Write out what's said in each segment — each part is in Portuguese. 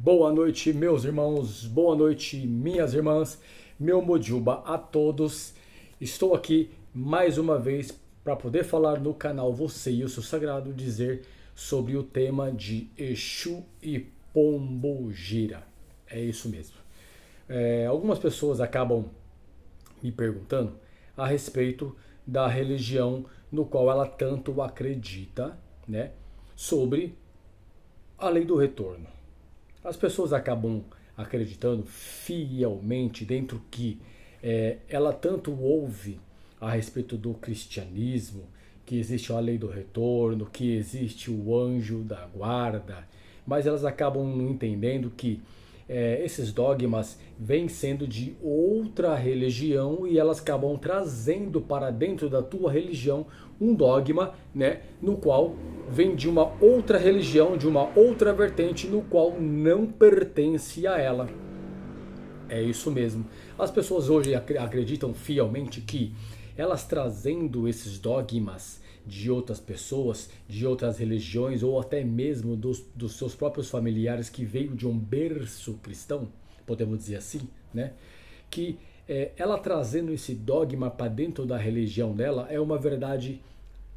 Boa noite, meus irmãos, boa noite, minhas irmãs, meu Mojuba a todos. Estou aqui mais uma vez para poder falar no canal Você e o Seu Sagrado, dizer sobre o tema de Exu e Pombogira. É isso mesmo. Algumas pessoas acabam me perguntando a respeito da religião no qual ela tanto acredita, né, sobre a lei do retorno. As pessoas acabam acreditando fielmente dentro que ela tanto ouve a respeito do cristianismo, que existe a lei do retorno, que existe o anjo da guarda, mas elas acabam não entendendo que esses dogmas vêm sendo de outra religião e elas acabam trazendo para dentro da tua religião um dogma, né, no qual vem de uma outra religião, de uma outra vertente, no qual não pertence a ela. É isso mesmo. As pessoas hoje acreditam fielmente que elas trazendo esses dogmas de outras pessoas, de outras religiões ou até mesmo dos seus próprios familiares que veio de um berço cristão, podemos dizer assim, né? Que ela trazendo esse dogma para dentro da religião dela é uma verdade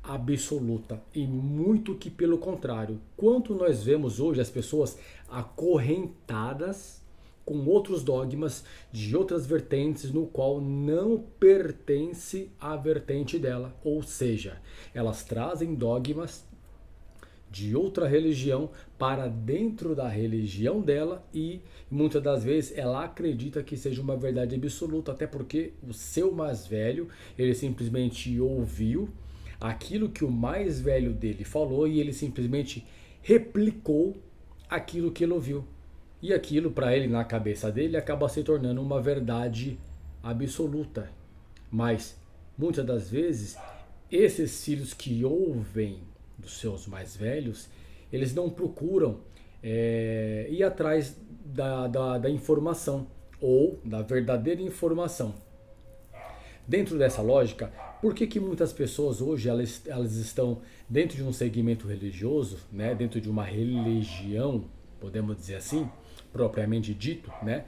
absoluta e muito que pelo contrário. Quanto nós vemos hoje as pessoas acorrentadas com outros dogmas de outras vertentes no qual não pertence à vertente dela, ou seja, elas trazem dogmas de outra religião para dentro da religião dela e muitas das vezes ela acredita que seja uma verdade absoluta, até porque o seu mais velho, ele simplesmente ouviu aquilo que o mais velho dele falou e ele simplesmente replicou aquilo que ele ouviu. E aquilo, para ele, na cabeça dele, acaba se tornando uma verdade absoluta. Mas, muitas das vezes, esses filhos que ouvem dos seus mais velhos, eles não procuram ir atrás da informação ou da verdadeira informação. Dentro dessa lógica, por que muitas pessoas hoje elas estão dentro de um segmento religioso, né, dentro de uma religião, podemos dizer assim, propriamente dito, né,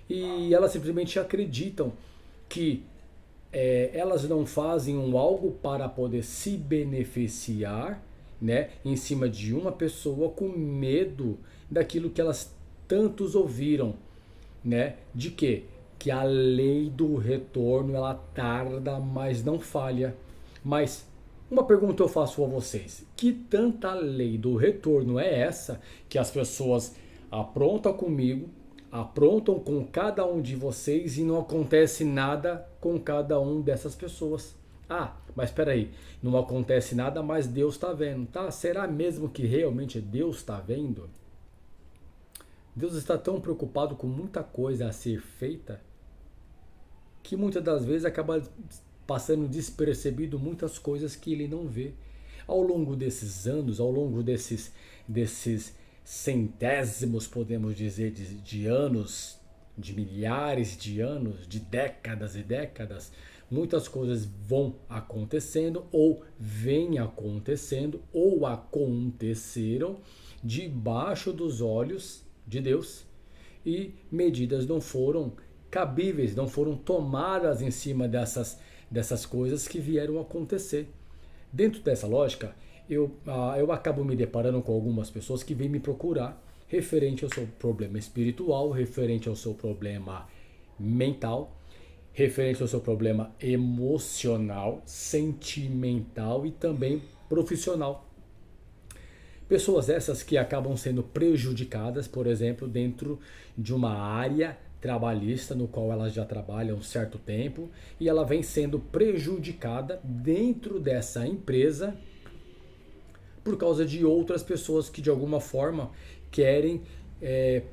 e elas simplesmente acreditam que elas não fazem algo para poder se beneficiar, né, em cima de uma pessoa com medo daquilo que elas tantos ouviram, né, de quê? Que a lei do retorno ela tarda, mas não falha. Mas uma pergunta eu faço a vocês: que tanta lei do retorno é essa que as pessoas aprontam comigo, aprontam com cada um de vocês e não acontece nada com cada um dessas pessoas? Ah, mas espera aí, não acontece nada, mas Deus está vendo, tá? Será mesmo que realmente Deus está vendo? Deus está tão preocupado com muita coisa a ser feita que muitas das vezes acaba passando despercebido muitas coisas que ele não vê. Ao longo desses anos, ao longo desses centésimos, podemos dizer, de anos, de milhares de anos, de décadas e décadas, muitas coisas vão acontecendo, ou vêm acontecendo, ou aconteceram debaixo dos olhos de Deus e medidas não foram cabíveis, não foram tomadas em cima dessas coisas que vieram acontecer. Dentro dessa lógica, eu acabo me deparando com algumas pessoas que vêm me procurar referente ao seu problema espiritual, referente ao seu problema mental, referente ao seu problema emocional, sentimental e também profissional. Pessoas essas que acabam sendo prejudicadas, por exemplo, dentro de uma área trabalhista no qual elas já trabalham um certo tempo e ela vem sendo prejudicada dentro dessa empresa por causa de outras pessoas que de alguma forma querem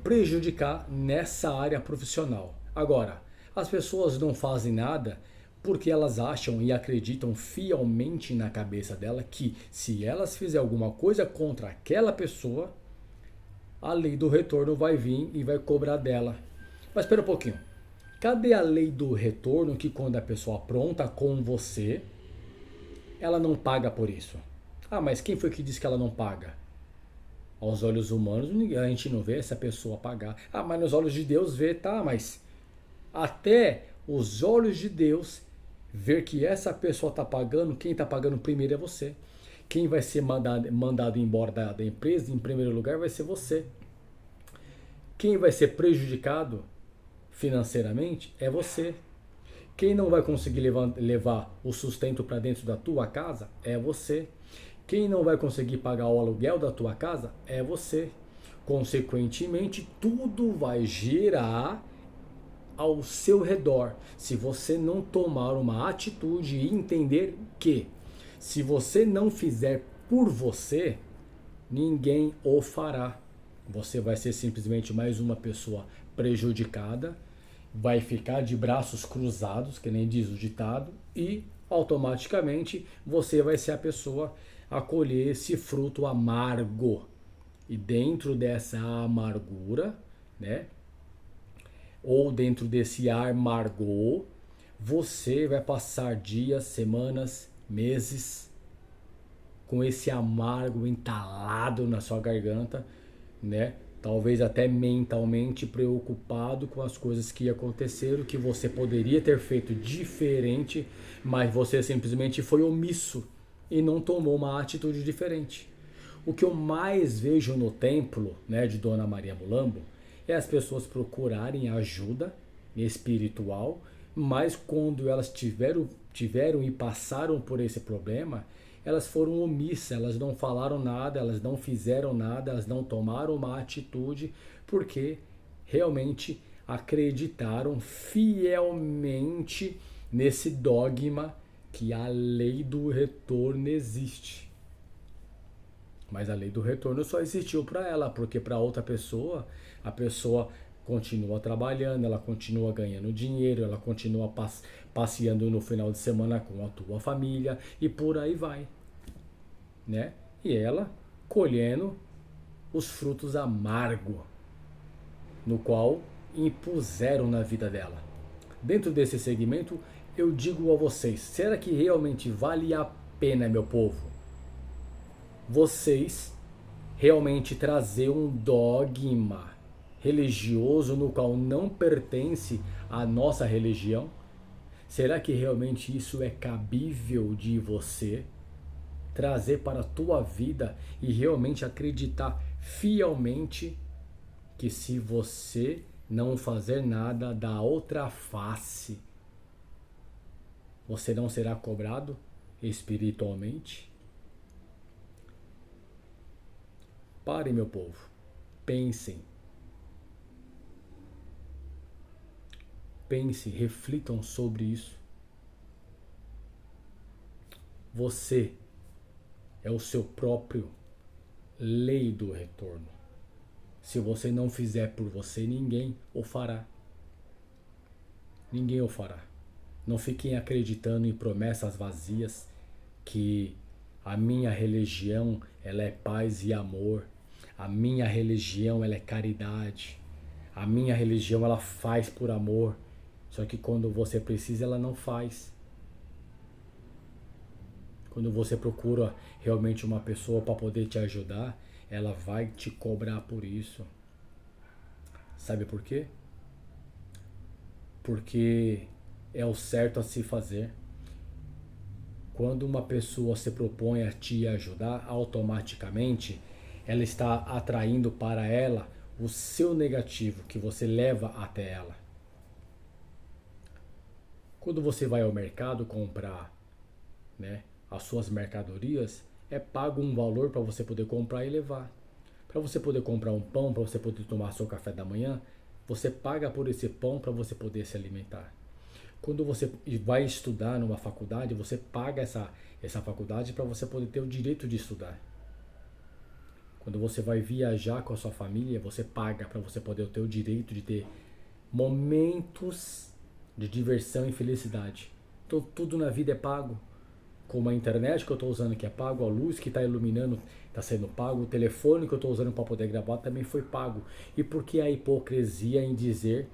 prejudicar nessa área profissional. Agora, as pessoas não fazem nada porque elas acham e acreditam fielmente na cabeça dela que se elas fizerem alguma coisa contra aquela pessoa, a lei do retorno vai vir e vai cobrar dela. Mas espera um pouquinho. Cadê a lei do retorno que quando a pessoa apronta com você, ela não paga por isso? Ah, mas quem foi que disse que ela não paga? Aos olhos humanos, a gente não vê essa pessoa pagar. Ah, mas nos olhos de Deus vê, tá, mas até os olhos de Deus ver que essa pessoa está pagando, quem está pagando primeiro é você. Quem vai ser mandado embora da empresa, em primeiro lugar, vai ser você. Quem vai ser prejudicado financeiramente é você. Quem não vai conseguir levar o sustento para dentro da tua casa é você. Quem não vai conseguir pagar o aluguel da tua casa é você. Consequentemente, tudo vai girar ao seu redor. Se você não tomar uma atitude e entender que, se você não fizer por você, ninguém o fará. Você vai ser simplesmente mais uma pessoa prejudicada, vai ficar de braços cruzados, que nem diz o ditado, e automaticamente você vai ser a pessoa a colher esse fruto amargo. E dentro dessa amargura, né, ou dentro desse amargor, você vai passar dias, semanas, meses com esse amargo entalado na sua garganta, né? Talvez até mentalmente preocupado com as coisas que aconteceram, que você poderia ter feito diferente, mas você simplesmente foi omisso e não tomou uma atitude diferente. O que eu mais vejo no templo, né, de Dona Maria Mulambo é as pessoas procurarem ajuda espiritual, mas quando elas tiveram e passaram por esse problema, elas foram omissas, elas não falaram nada, elas não fizeram nada, elas não tomaram uma atitude, porque realmente acreditaram fielmente nesse dogma que a lei do retorno existe. Mas a lei do retorno só existiu para ela, porque para outra pessoa, a pessoa continua trabalhando, ela continua ganhando dinheiro, ela continua passeando no final de semana com a tua família e por aí vai, né? E ela colhendo os frutos amargos no qual impuseram na vida dela. Dentro desse segmento, eu digo a vocês, será que realmente vale a pena, meu povo, vocês realmente trazer um dogma religioso no qual não pertence à nossa religião? Será que realmente isso é cabível de você trazer para a tua vida e realmente acreditar fielmente que se você não fazer nada da outra face, você não será cobrado espiritualmente? Parem, meu povo. Pensem. Pensem, reflitam sobre isso. Você é o seu próprio lei do retorno. Se você não fizer por você, ninguém o fará. Ninguém o fará. Não fiquem acreditando em promessas vazias que a minha religião ela é paz e amor. A minha religião ela é caridade. A minha religião ela faz por amor. Só que quando você precisa ela não faz. Quando você procura realmente uma pessoa para poder te ajudar, ela vai te cobrar por isso. Sabe por quê? Porque é o certo a se fazer. Quando uma pessoa se propõe a te ajudar, automaticamente ela está atraindo para ela o seu negativo que você leva até ela. Quando você vai ao mercado comprar, né, as suas mercadorias, é pago um valor para você poder comprar e levar. Para você poder comprar um pão, para você poder tomar seu café da manhã, você paga por esse pão para você poder se alimentar. Quando você vai estudar numa faculdade, você paga essa faculdade para você poder ter o direito de estudar. Quando você vai viajar com a sua família, você paga para você poder ter o direito de ter momentos de diversão e felicidade. Então tudo na vida é pago. Como a internet que eu estou usando que é pago, a luz que está iluminando está sendo pago, o telefone que eu estou usando para poder gravar também foi pago. E por que a hipocrisia em dizer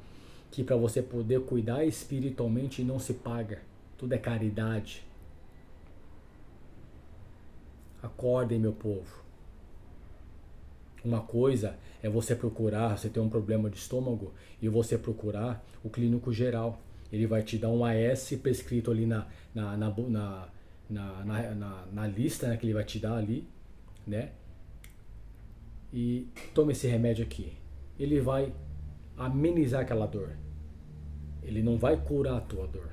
que para você poder cuidar espiritualmente não se paga? Tudo é caridade. Acordem, meu povo. Uma coisa é você procurar, você tem um problema de estômago e você procurar o clínico geral. Ele vai te dar um AS prescrito ali na, na, na, na lista, né, que ele vai te dar ali, né? E toma esse remédio aqui. Ele vai amenizar aquela dor. Ele não vai curar a tua dor.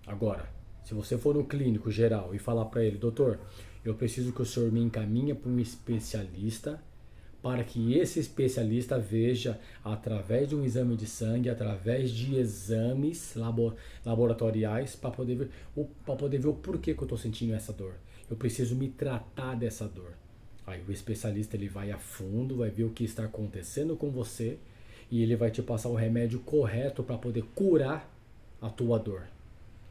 Agora, se você for no clínico geral e falar para ele, doutor, eu preciso que o senhor me encaminhe para um especialista para que esse especialista veja através de um exame de sangue, através de exames laboratoriais para poder ver o porquê que eu estou sentindo essa dor. Eu preciso me tratar dessa dor. Aí o especialista ele vai a fundo, vai ver o que está acontecendo com você e ele vai te passar o remédio correto para poder curar a tua dor.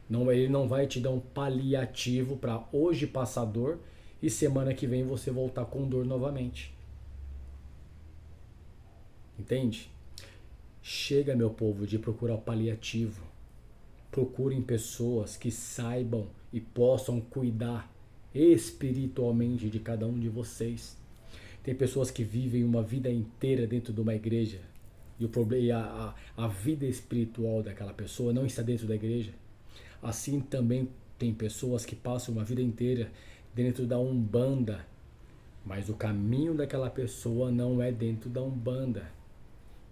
Não, ele não vai te dar um paliativo para hoje passar dor e semana que vem você voltar com dor novamente. Entende? Chega, meu povo, de procurar o paliativo. Procurem pessoas que saibam e possam cuidar espiritualmente de cada um de vocês. Tem pessoas que vivem uma vida inteira dentro de uma igreja e a vida espiritual daquela pessoa não está dentro da igreja. Assim também tem pessoas que passam uma vida inteira dentro da Umbanda, mas o caminho daquela pessoa não é dentro da Umbanda.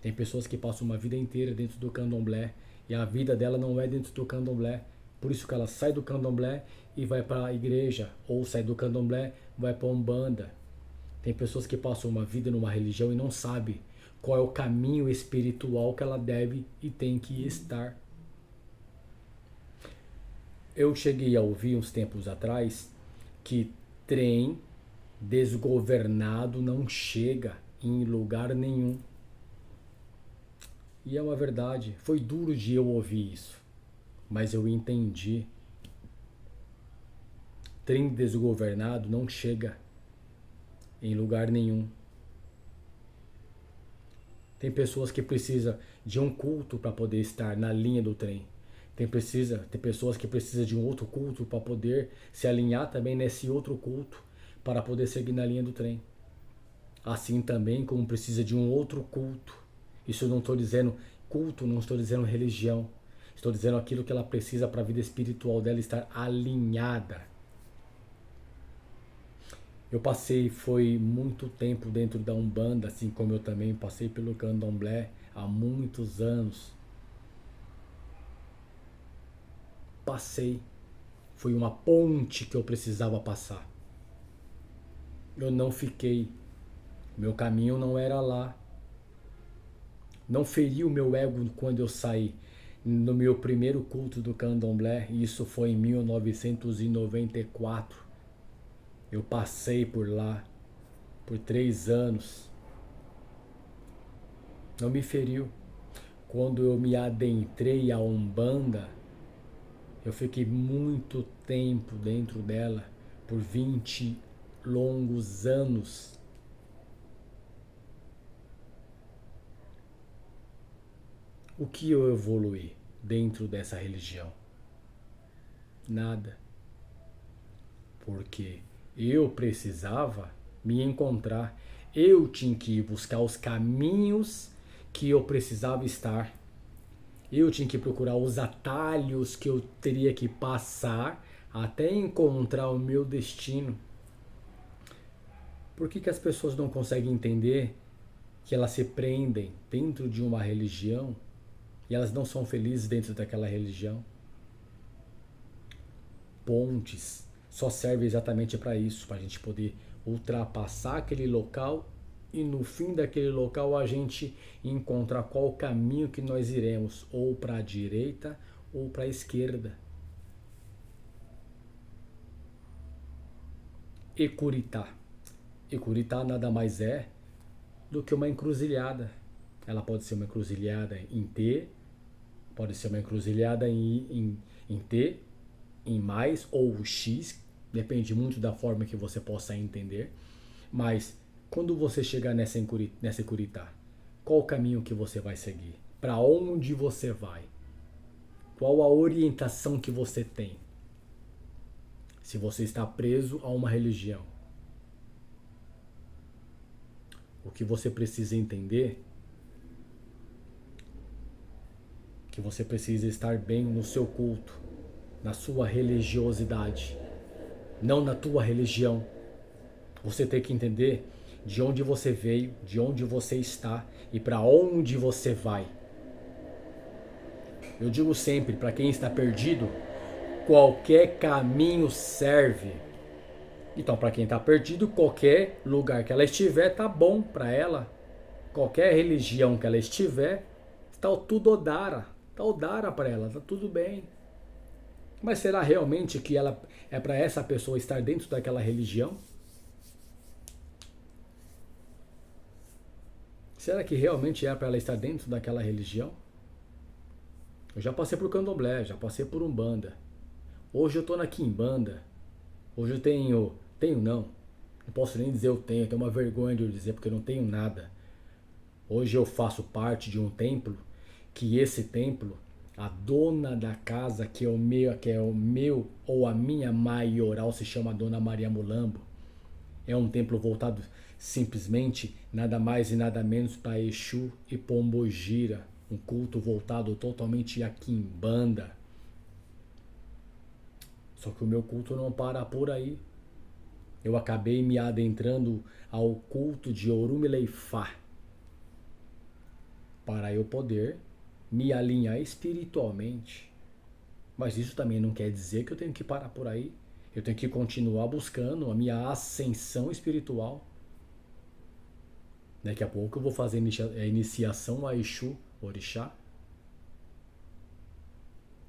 Tem pessoas que passam uma vida inteira dentro do candomblé e a vida dela não é dentro do candomblé. Por isso que ela sai do candomblé e vai para a igreja, ou sai do candomblé e vai para a Umbanda. Tem pessoas que passam uma vida numa religião e não sabem qual é o caminho espiritual que ela deve e tem que estar. Eu cheguei a ouvir uns tempos atrás que trem desgovernado não chega em lugar nenhum. E é uma verdade. Foi duro de eu ouvir isso, mas eu entendi. Trem desgovernado não chega em lugar nenhum. Tem pessoas que precisam de um culto para poder estar na linha do trem. Tem pessoas que precisam de um outro culto para poder se alinhar também nesse outro culto para poder seguir na linha do trem. Assim também como precisa de um outro culto. Isso eu não estou dizendo culto, não estou dizendo religião. Estou dizendo aquilo que ela precisa para a vida espiritual dela estar alinhada. Eu foi muito tempo dentro da Umbanda, assim como eu também passei pelo Candomblé há muitos anos. Passei. Foi uma ponte que eu precisava passar. Eu não fiquei. Meu caminho não era lá. Não feri o meu ego quando eu saí. No meu primeiro culto do Candomblé, isso foi em 1994. Eu passei por lá por 3 anos. Não me feriu. Quando eu me adentrei à Umbanda, eu fiquei muito tempo dentro dela, por 20 longos anos. O que eu evoluí dentro dessa religião? Nada. Porque eu precisava me encontrar. Eu tinha que buscar os caminhos que eu precisava estar. Eu tinha que procurar os atalhos que eu teria que passar até encontrar o meu destino. Por que as pessoas não conseguem entender que elas se prendem dentro de uma religião e elas não são felizes dentro daquela religião? Pontes só servem exatamente para isso, para a gente poder ultrapassar aquele local e no fim daquele local a gente encontrar qual o caminho que nós iremos, ou para a direita ou para a esquerda. Ecuritá. Ecuritá nada mais é do que uma encruzilhada. Ela pode ser uma encruzilhada em T, pode ser uma encruzilhada em T, em mais ou X, depende muito da forma que você possa entender. Mas quando você chegar nessa Ecuritá, qual o caminho que você vai seguir? Para onde você vai? Qual a orientação que você tem? Se você está preso a uma religião. O que você precisa entender é que você precisa estar bem no seu culto, na sua religiosidade, não na tua religião. Você tem que entender de onde você veio, de onde você está e para onde você vai. Eu digo sempre, para quem está perdido, qualquer caminho serve. Então, para quem está perdido, qualquer lugar que ela estiver tá bom para ela. Qualquer religião que ela estiver, está tudo odara. Está odara para ela, está tudo bem. Mas será realmente que ela é para essa pessoa estar dentro daquela religião? Será que realmente é para ela estar dentro daquela religião? Eu já passei por candomblé, já passei por umbanda. Hoje eu estou na quimbanda. Hoje eu tenho não. Não posso nem dizer eu tenho uma vergonha de eu dizer porque eu não tenho nada. Hoje eu faço parte de um templo, que esse templo, a dona da casa, que é o meu ou a minha maioral, se chama Dona Maria Mulambo. É um templo voltado simplesmente nada mais e nada menos para Exu e Pombogira, um culto voltado totalmente a quimbanda. Só que o meu culto não para por aí. Eu acabei me adentrando ao culto de Orumileifá para eu poder me alinhar espiritualmente. Mas isso também não quer dizer que eu tenho que parar por aí. Eu tenho que continuar buscando a minha ascensão espiritual. Daqui a pouco eu vou fazer a iniciação a Exu, Orixá.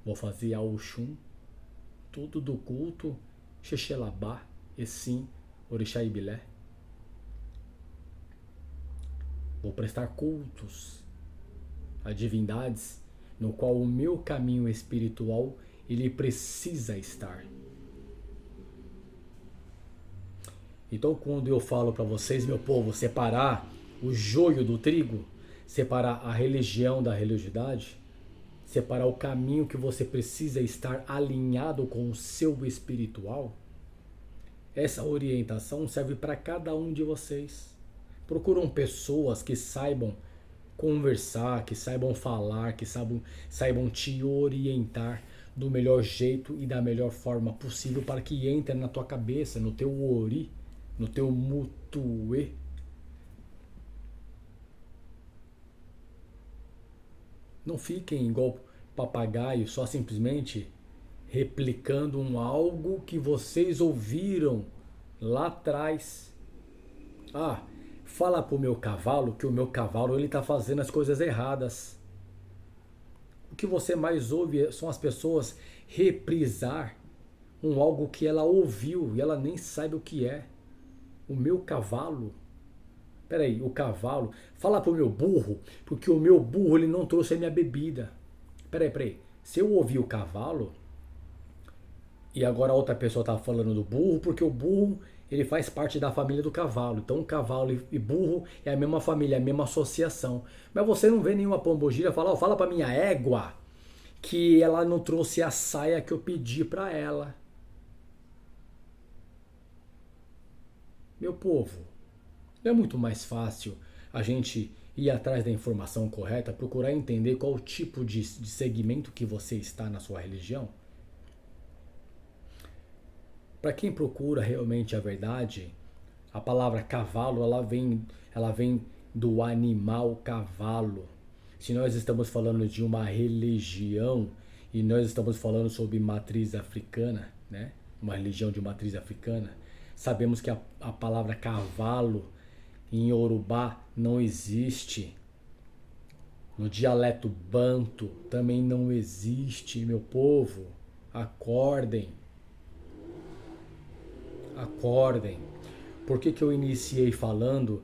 Vou fazer a Oxum, tudo do culto, Xexelabá, Essim, Orixá Ibilé. Vou prestar cultos a divindades no qual o meu caminho espiritual ele precisa estar. Então, quando eu falo para vocês, meu povo, separar o joio do trigo, separar a religião da religiosidade, separar o caminho que você precisa estar alinhado com o seu espiritual, essa orientação serve para cada um de vocês. Procuram pessoas que saibam conversar, que saibam falar, que saibam te orientar do melhor jeito e da melhor forma possível para que entre na tua cabeça, no teu ori, no teu mutuê. Não fiquem igual papagaio, só simplesmente replicando algo que vocês ouviram lá atrás. Ah, fala pro meu cavalo que o meu cavalo ele tá fazendo as coisas erradas. O que você mais ouve são as pessoas reprisar algo que ela ouviu e ela nem sabe o que é. O meu cavalo. Peraí, o cavalo. Fala pro meu burro, porque o meu burro ele não trouxe a minha bebida. Peraí. Se eu ouvir o cavalo e agora a outra pessoa tá falando do burro, porque o burro ele faz parte da família do cavalo. Então cavalo e burro é a mesma família, é a mesma associação. Mas você não vê nenhuma pombogira falar, fala pra minha égua que ela não trouxe a saia que eu pedi pra ela. Meu povo, não é muito mais fácil a gente ir atrás da informação correta, procurar entender qual tipo de segmento que você está na sua religião? Para quem procura realmente a verdade, a palavra cavalo ela vem do animal cavalo. Se nós estamos falando de uma religião e nós estamos falando sobre matriz africana, né? Uma religião de matriz africana, sabemos que a palavra cavalo em Yorubá não existe. No dialeto banto também não existe, meu povo. Acordem. Acordem. Por que eu iniciei falando?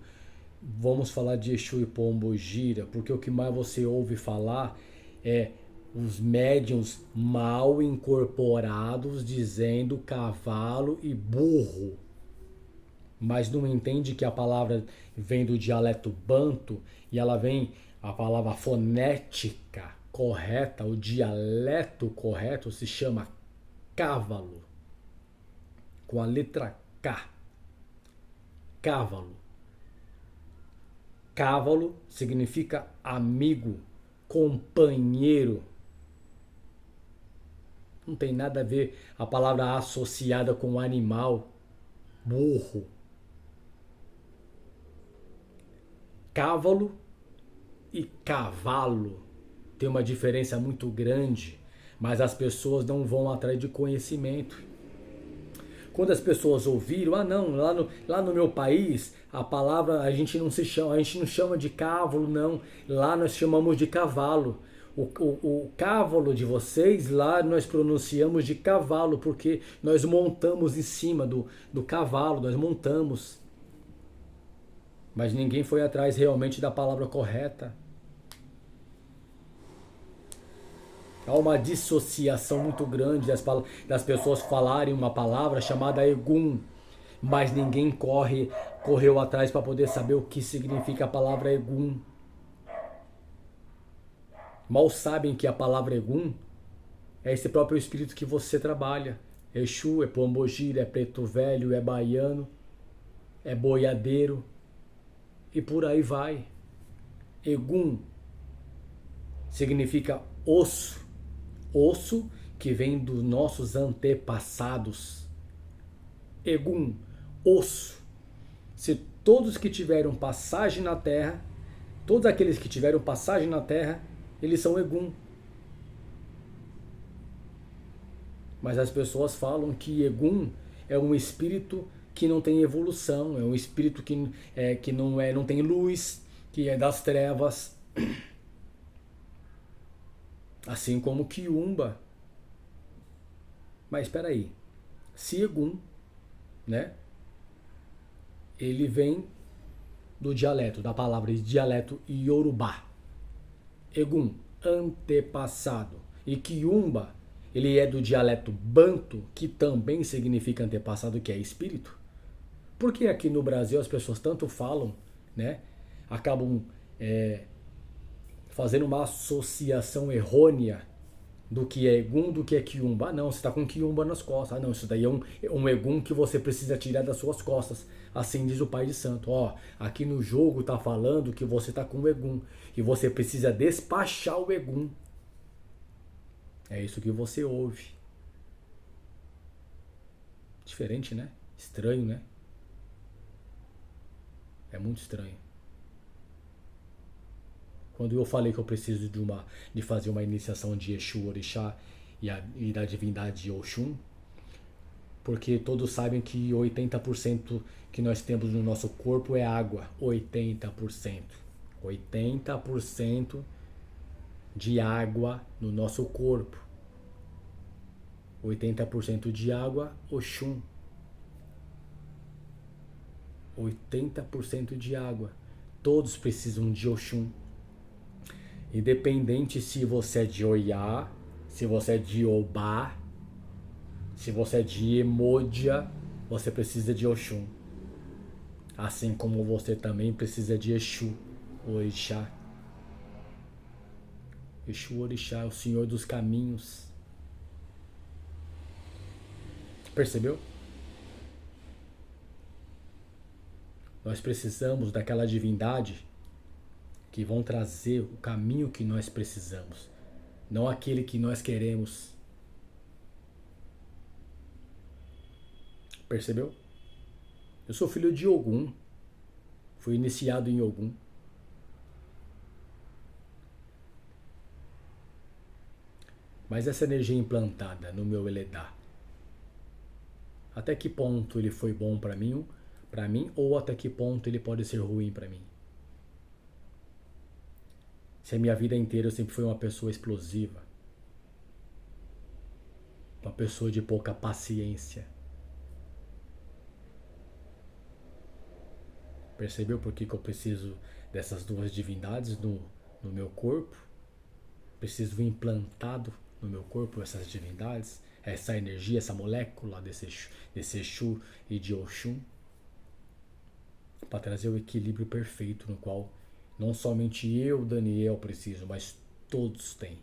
Vamos falar de Exu e Pombogira, porque o que mais você ouve falar é os médiuns mal incorporados dizendo cavalo e burro. Mas não entende que a palavra vem do dialeto banto e ela vem, a palavra fonética correta, o dialeto correto se chama cávalo, com a letra K. Cávalo. Cavalo significa amigo, companheiro. Não tem nada a ver a palavra associada com animal, burro. Cavalo e cavalo tem uma diferença muito grande, mas as pessoas não vão atrás de conhecimento. Quando as pessoas ouviram, não, lá no meu país, a palavra a gente não chama de cavalo, não. Lá nós chamamos de cavalo. O cavalo de vocês, lá nós pronunciamos de cavalo, porque nós montamos em cima do cavalo, nós montamos. Mas ninguém foi atrás realmente da palavra correta. Há uma dissociação muito grande das pessoas falarem uma palavra chamada Egum, mas ninguém correu atrás para poder saber o que significa a palavra Egum. Mal sabem que a palavra Egum é esse próprio espírito que você trabalha. Exu, é pombogira, é preto velho, é baiano, é boiadeiro e por aí vai. Egum significa osso. Osso que vem dos nossos antepassados. Egum, osso. Se todos que tiveram passagem na Terra, todos aqueles que tiveram passagem na Terra, eles são Egum. Mas as pessoas falam que Egum é um espírito que não tem evolução, é um espírito que não tem luz, que é das trevas. Assim como Quiumba. Mas espera aí. Se Egum, né? Ele vem do dialeto, da palavra dialeto Yorubá. Egum, antepassado. E Quiumba, ele é do dialeto Banto, que também significa antepassado, que é espírito. Por que aqui no Brasil as pessoas tanto falam, né? Acabam fazendo uma associação errônea do que é Egum, do que é Quiumba. Não, você está com Quiumba nas costas. Não, isso daí é um Egum que você precisa tirar das suas costas. Assim diz o Pai de Santo. Aqui no jogo está falando que você está com o Egum e você precisa despachar o Egum. É isso que você ouve. Diferente, né? Estranho, né? É muito estranho. Quando eu falei que eu preciso de fazer uma iniciação de Exu, Orixá e da divindade Oxum, porque todos sabem que 80% que nós temos no nosso corpo é água. 80%. 80% de água no nosso corpo. 80% de água, Oxum. 80% de água. Todos precisam de Oxum. Independente se você é de Oiá, se você é de Obá, se você é de Emodia, você precisa de Oxum. Assim como você também precisa de Exu, Orixá. Exu, Orixá, o Senhor dos caminhos. Percebeu? Nós precisamos daquela divindade que vão trazer o caminho que nós precisamos, não aquele que nós queremos. Percebeu? Eu sou filho de Ogum, fui iniciado em Ogum. Mas essa energia implantada no meu Eledá, até que ponto ele foi bom para mim, ou até que ponto ele pode ser ruim para mim? Se a minha vida inteira eu sempre fui uma pessoa explosiva, uma pessoa de pouca paciência. Percebeu por que eu preciso dessas duas divindades no meu corpo? Preciso implantado no meu corpo essas divindades, essa energia, essa molécula desse Exu e de Oxum, para trazer o equilíbrio perfeito no qual não somente eu, Daniel, preciso, mas todos têm.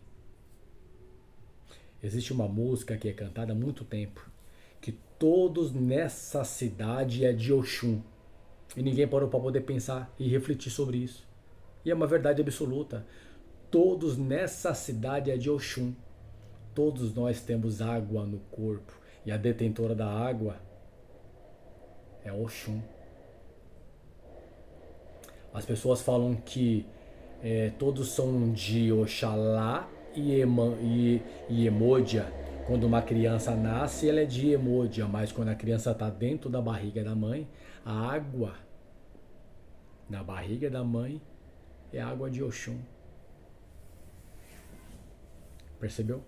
Existe uma música que é cantada há muito tempo, que todos nessa cidade é de Oxum. E ninguém parou para poder pensar e refletir sobre isso. E é uma verdade absoluta. Todos nessa cidade é de Oxum. Todos nós temos água no corpo. E a detentora da água é Oxum. As pessoas falam que todos são de Oxalá e Emodia. Quando uma criança nasce, ela é de Emodia, mas quando a criança está dentro da barriga da mãe, a água na barriga da mãe é água de Oxum. Percebeu?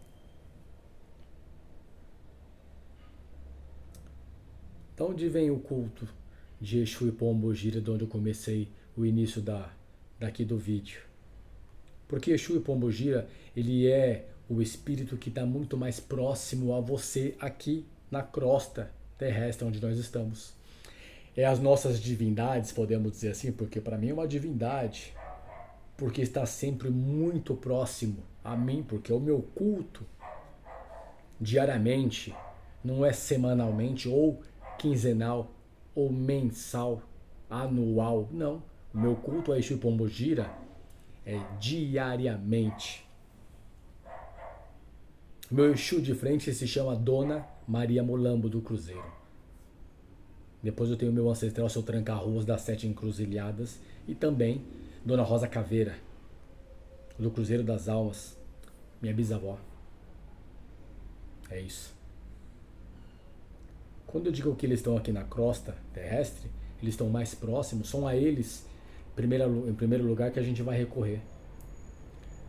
Então onde vem o culto de Exu e Pombogira, de onde eu comecei o início daqui do vídeo? Porque Exu e Pombogira, ele é o espírito que está muito mais próximo a você aqui na crosta terrestre onde nós estamos. É as nossas divindades, podemos dizer assim, porque para mim é uma divindade, porque está sempre muito próximo a mim, porque o meu culto diariamente, não é semanalmente ou quinzenal ou mensal, anual, não. O meu culto a Exu Pombogira é diariamente. Meu Exu de frente se chama Dona Maria Molambo do Cruzeiro. Depois eu tenho meu ancestral, seu Tranca-Ruas das 7 Encruzilhadas, e também Dona Rosa Caveira, do Cruzeiro das Almas, minha bisavó. É isso. Quando eu digo que eles estão aqui na crosta terrestre, eles estão mais próximos, são a eles, em primeiro lugar, que a gente vai recorrer.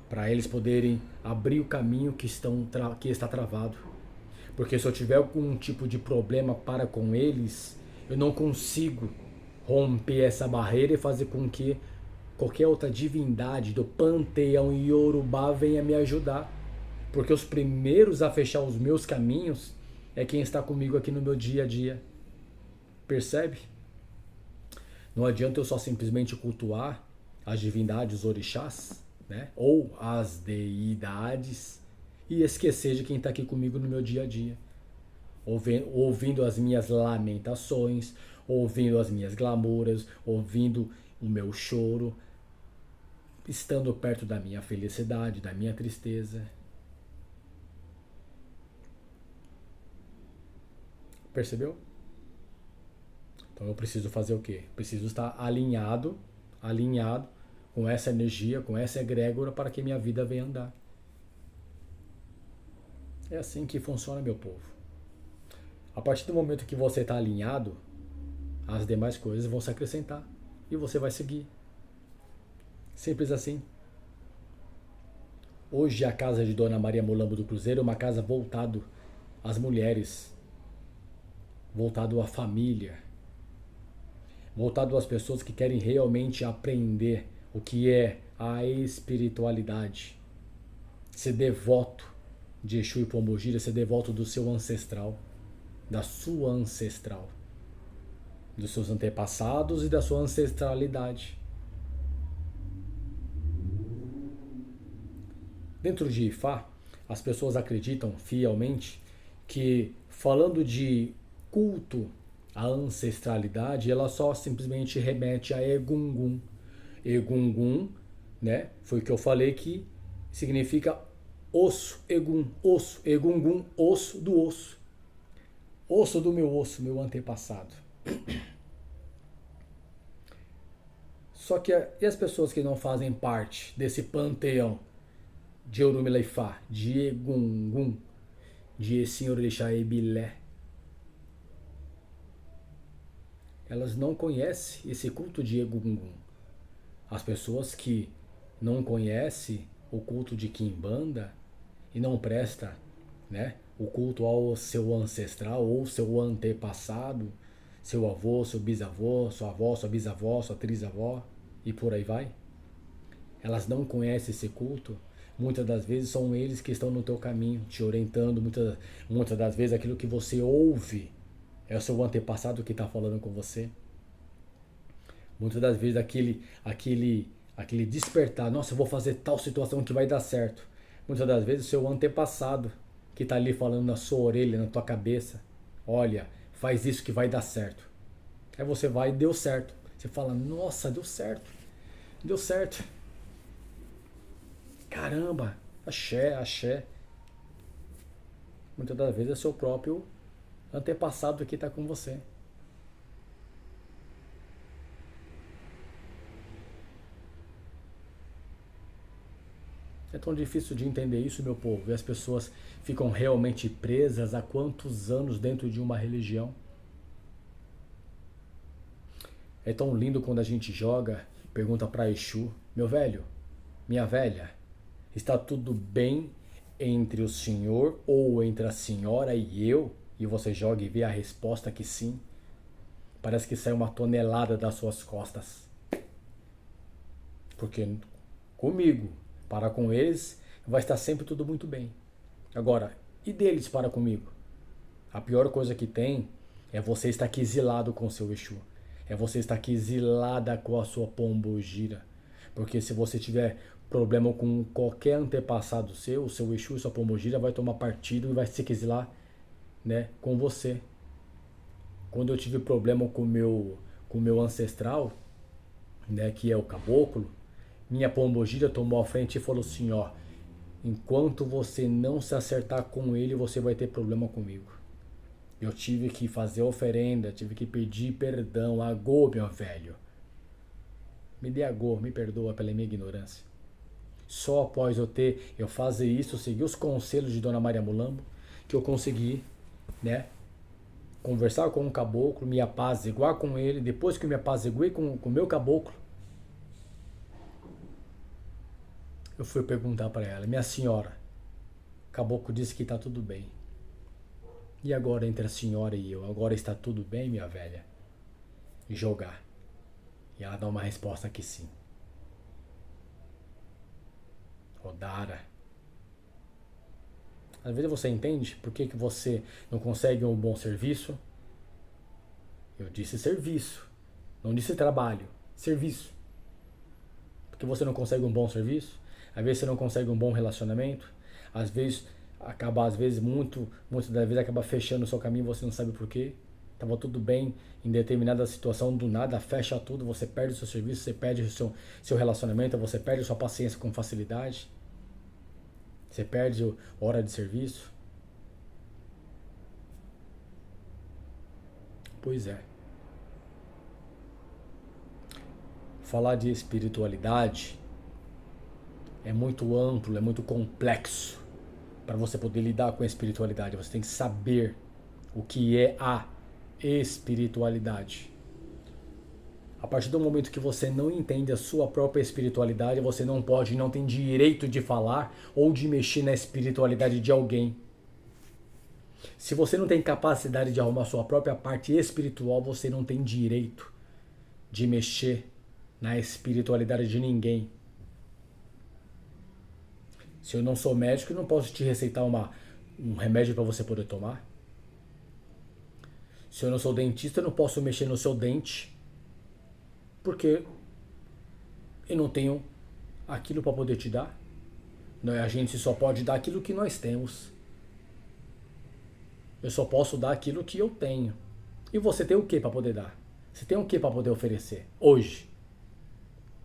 Para eles poderem abrir o caminho que está travado. Porque se eu tiver algum tipo de problema para com eles, eu não consigo romper essa barreira e fazer com que qualquer outra divindade do panteão Yorubá venha me ajudar. Porque os primeiros a fechar os meus caminhos é quem está comigo aqui no meu dia a dia. Percebe? Não adianta eu só simplesmente cultuar as divindades, os orixás, né? Ou as deidades, e esquecer de quem está aqui comigo no meu dia a dia. Ouvindo as minhas lamentações, ouvindo as minhas glamuras, ouvindo o meu choro, estando perto da minha felicidade, da minha tristeza. Percebeu? Então eu preciso fazer o quê? Preciso estar alinhado com essa energia, com essa egrégora, para que minha vida venha andar. É assim que funciona, meu povo. A partir do momento que você está alinhado, as demais coisas vão se acrescentar e você vai seguir. Simples assim. Hoje a casa de Dona Maria Molambo do Cruzeiro é uma casa voltado às mulheres, voltado à família, voltado às pessoas que querem realmente aprender o que é a espiritualidade. Ser devoto de Exu e Pombogira, ser devoto do seu ancestral, da sua ancestral, dos seus antepassados e da sua ancestralidade. Dentro de Ifá, as pessoas acreditam fielmente que, falando de culto à ancestralidade, ela só simplesmente remete a Egungun. Egungun, né? Foi o que eu falei, que significa osso, Egun, osso, Egungun, osso do osso. Osso do meu osso, meu antepassado. Só que e as pessoas que não fazem parte desse panteão de Orumilá-Ifá, de Egungun, de Senhor Orixá Ebilé, elas não conhecem esse culto de Egungun. As pessoas que não conhecem o culto de Quimbanda e não presta, né, o culto ao seu ancestral ou seu antepassado, seu avô, seu bisavô, sua avó, sua bisavó, sua trisavó e por aí vai. Elas não conhecem esse culto. Muitas das vezes são eles que estão no teu caminho, te orientando. Muitas das vezes aquilo que você ouve é o seu antepassado que está falando com você. Muitas das vezes aquele despertar, nossa, eu vou fazer tal situação que vai dar certo. Muitas das vezes o seu antepassado que está ali falando na sua orelha, na tua cabeça, olha, faz isso que vai dar certo. Aí você vai e deu certo. Você fala, nossa, deu certo. Deu certo. Caramba, axé, axé. Muitas das vezes é seu próprio antepassado que está com você. É tão difícil de entender isso, meu povo. E as pessoas ficam realmente presas há quantos anos dentro de uma religião. É tão lindo quando a gente joga, pergunta para Exu, meu velho, minha velha, está tudo bem entre o senhor ou entre a senhora e eu? E você joga e vê a resposta que sim. Parece que sai uma tonelada das suas costas. Porque comigo, para com eles, vai estar sempre tudo muito bem. Agora, e deles para comigo? A pior coisa que tem é você estar aqui exilado com o seu Exu. É você estar aqui exilada com a sua pombogira. Porque se você tiver problema com qualquer antepassado seu, o seu Exu e sua pombogira vai tomar partido e vai se exilar, né, com você. Quando eu tive problema com o meu ancestral, né, que é o caboclo, minha pombogira tomou a frente e falou assim, ó, enquanto você não se acertar com ele, você vai ter problema comigo. Eu tive que fazer oferenda, tive que pedir perdão. Agô, meu velho. Me dê agô, me perdoa pela minha ignorância. Só após eu fazer isso, seguir os conselhos de Dona Maria Mulambo, que eu consegui, né, conversar com o caboclo, me apaziguar com ele. Depois que eu me apaziguei com o meu caboclo, eu fui perguntar para ela, minha senhora, o caboclo disse que está tudo bem. E agora entre a senhora e eu, agora está tudo bem, minha velha? E jogar. E ela dá uma resposta que sim. Odara. Às vezes você entende por que você não consegue um bom serviço? Eu disse serviço, não disse trabalho, serviço. Porque você não consegue um bom serviço? Às vezes você não consegue um bom relacionamento? Às vezes muitas das vezes acaba fechando o seu caminho e você não sabe por quê. Tava tudo bem, em determinada situação, do nada, fecha tudo, você perde o seu serviço, você perde o seu relacionamento, você perde a sua paciência com facilidade, você perde a hora de serviço. Pois é. Falar de espiritualidade é muito amplo, é muito complexo. Para você poder lidar com a espiritualidade, você tem que saber o que é a espiritualidade. A partir do momento que você não entende a sua própria espiritualidade, você não pode, não tem direito de falar ou de mexer na espiritualidade de alguém. Se você não tem capacidade de arrumar a sua própria parte espiritual, você não tem direito de mexer na espiritualidade de ninguém. Se eu não sou médico, eu não posso te receitar um remédio para você poder tomar. Se eu não sou dentista, eu não posso mexer no seu dente, porque eu não tenho aquilo para poder te dar. A gente só pode dar aquilo que nós temos. Eu só posso dar aquilo que eu tenho. E você tem o que para poder dar? Você tem o que para poder oferecer hoje?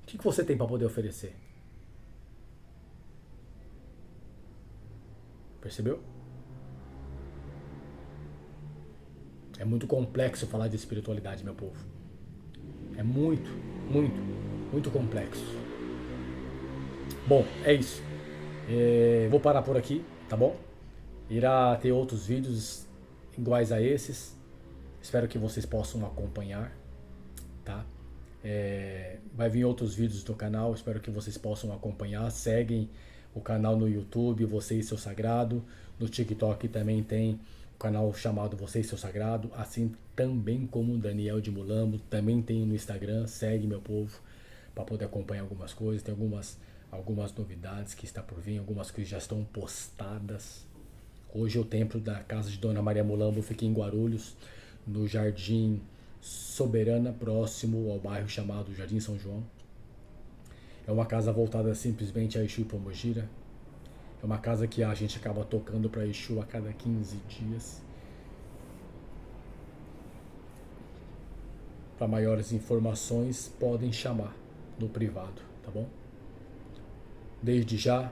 O que você tem para poder oferecer? Percebeu? É muito complexo falar de espiritualidade, meu povo. É muito, muito, muito complexo. Bom, é isso. Vou parar por aqui, tá bom? Irá ter outros vídeos iguais a esses. Espero que vocês possam acompanhar, tá? Vai vir outros vídeos do canal, espero que vocês possam acompanhar. Seguem o canal no YouTube, Você e Seu Sagrado. No TikTok também tem o canal chamado Você e Seu Sagrado, assim também como o Daniel de Mulambo. Também tem no Instagram, segue meu povo, para poder acompanhar algumas coisas. Tem algumas novidades que está por vir, algumas coisas já estão postadas. Hoje o templo da casa de Dona Maria Mulambo fica em Guarulhos, no Jardim Soberana, próximo ao bairro chamado Jardim São João. É uma casa voltada simplesmente a Exu e Pombogira. É uma casa que a gente acaba tocando para Exu a cada 15 dias. Para maiores informações, podem chamar no privado, tá bom? Desde já,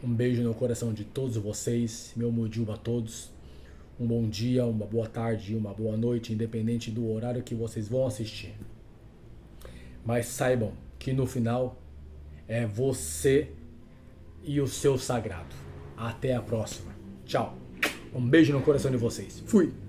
um beijo no coração de todos vocês, meu Mojuba a todos. Um bom dia, uma boa tarde, uma boa noite, independente do horário que vocês vão assistir. Mas saibam que no final é você e o seu sagrado. Até a próxima. Tchau. Um beijo no coração de vocês. Fui.